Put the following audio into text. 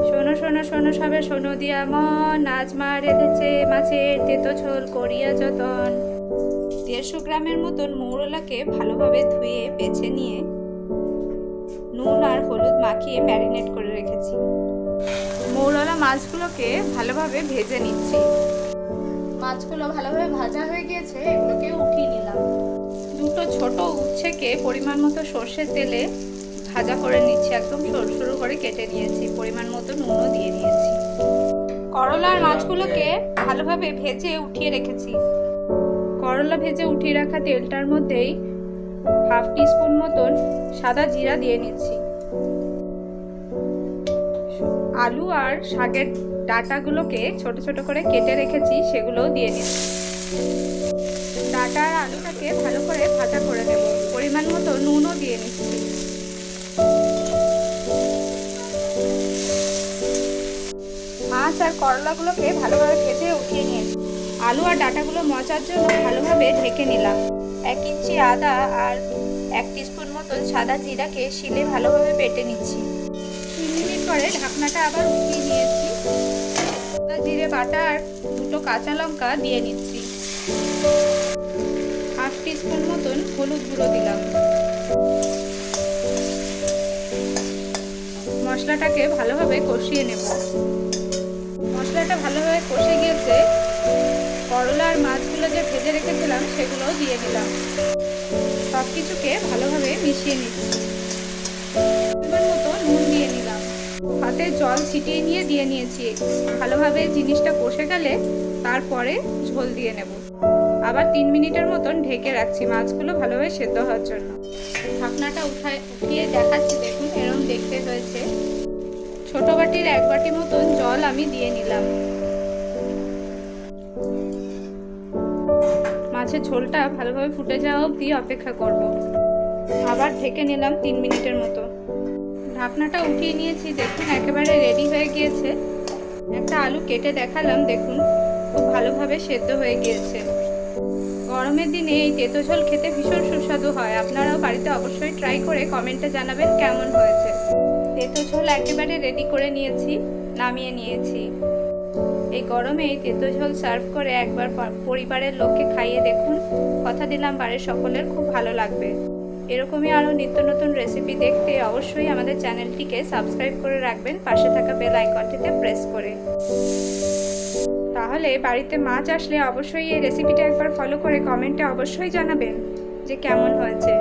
শোনো শোনো শোনো সবে শোনো দিয়া মন, আজ মা রেঁধেছে মাছের তেতো ঝোল করিয়া যতন। 150 গ্রামের মতন মৌরলাকে ভালোভাবে ধুয়ে বেছে নিয়ে নুন আর হলুদ মাখিয়ে ম্যারিনেট করে রেখেছি। মৌরলা মাছগুলোকে ভালোভাবে ভেজে নিচ্ছি। মাছগুলো ভালোভাবে ভাজা হয়ে গিয়েছে, এগুলোকে উঠিয়ে নিলাম। দুটো ছোট উচ্ছেকে পরিমাণ মতো সর্ষের তেলে ভাজা করে নিচ্ছি, একদম সরু সরু করে কেটে নিয়েছি, পরিমাণ মতো নুনও দিয়ে নিয়েছি। করলার মাছগুলোকে ভালোভাবে ভেজে উঠিয়ে রেখেছি। করলা ভেজে উঠিয়ে রাখা তেলটার মধ্যেই হাফ টিস্পুন মতন সাদা জিরা দিয়ে নিচ্ছি। আলু আর শাকের ডাঁটাগুলোকে ছোট ছোট করে কেটে রেখেছি, সেগুলোও দিয়ে নিচ্ছি। ডাঁটা আর আলুটাকে ভালো করে ভাজা করে নেব, পরিমাণ মতো নুনও দিয়ে নিচ্ছি। মাছ আর করলাগুলোকে ভালোভাবে ভেজে উঠিয়ে নিয়েছি। আলু আর ডাঁটাগুলো মজার জন্য ভালোভাবে ঢেকে নিলাম। 1 ইঞ্চি আদা আর 1 টিস্পুন মতন সাদা জিরাকে শিলে ভালোভাবে বেটে নিচ্ছি। 3 মিনিট পরে ঢাকনাটা আবার উঠিয়ে নিয়েছি। জিরে বাটা আর 2 কাঁচা লঙ্কা দিয়ে নিচ্ছি। হাফ টিস্পুন মতন হলুদ গুঁড়ো দিলাম। মশলাটাকে ভালোভাবে কষিয়ে নেব। মশলাটা ভালোভাবে কষে গিয়েছে, করলা আর মাছগুলো যে ভেজে রেখেছিলাম সেগুলোও দিয়ে দিলাম। সব কিছুকে ভালোভাবে মিশিয়ে নিচ্ছি। পরিমাণ মতো নুন দিয়ে নিলাম। হাতে জল ছিটিয়ে নিয়ে দিয়ে নিয়েছি। ভালোভাবে জিনিসটা কষে গেলে তারপরে ঝোল দিয়ে নেব। আবার 3 মিনিটের মতন ঢেকে রাখছি মাছগুলো ভালোভাবে সেদ্ধ হওয়ার জন্য। ঢাকনাটা উঠিয়ে দেখাচ্ছি, দেখুন এরকম দেখতে হয়েছে। ছোট বাটির 1 বাটি মতন জল আমি দিয়ে নিলাম। মাছের ঝোলটা ভালোভাবে ফুটে যাওয়া অবধি অপেক্ষা করব। আবার ঢেকে নিলাম 3 মিনিটের মতো। ঢাকনাটা উঠিয়ে নিয়েছি, দেখুন একেবারে রেডি হয়ে গিয়েছে। একটা আলু কেটে দেখালাম, দেখুন খুব ভালোভাবে সেদ্ধ হয়ে গিয়েছে। গরমের দিনে এই তেতো ঝোল খেতে ভীষণ সুস্বাদু হয়। আপনারাও বাড়িতে অবশ্যই ট্রাই করে কমেন্টে জানাবেন কেমন হয়েছে। তেতো ঝোল একেবারে রেডি করে নিয়েছি, নামিয়ে নিয়েছি। এই গরমে এই তেতো ঝোল সার্ভ করে একবার পরিবারের লোককে খাইয়ে দেখুন, কথা দিলাম বাড়ির সকলের খুব ভালো লাগবে। এরকমই আরও নিত্য নতুন রেসিপি দেখতে অবশ্যই আমাদের চ্যানেলটিকে সাবস্ক্রাইব করে রাখবেন, পাশে থাকা বেল আইকনটিতে প্রেস করে। তাহলে বাড়িতে মাছ আসলে অবশ্যই এই রেসিপিটা একবার ফলো করে কমেন্টে অবশ্যই জানাবেন যে কেমন হয়েছে।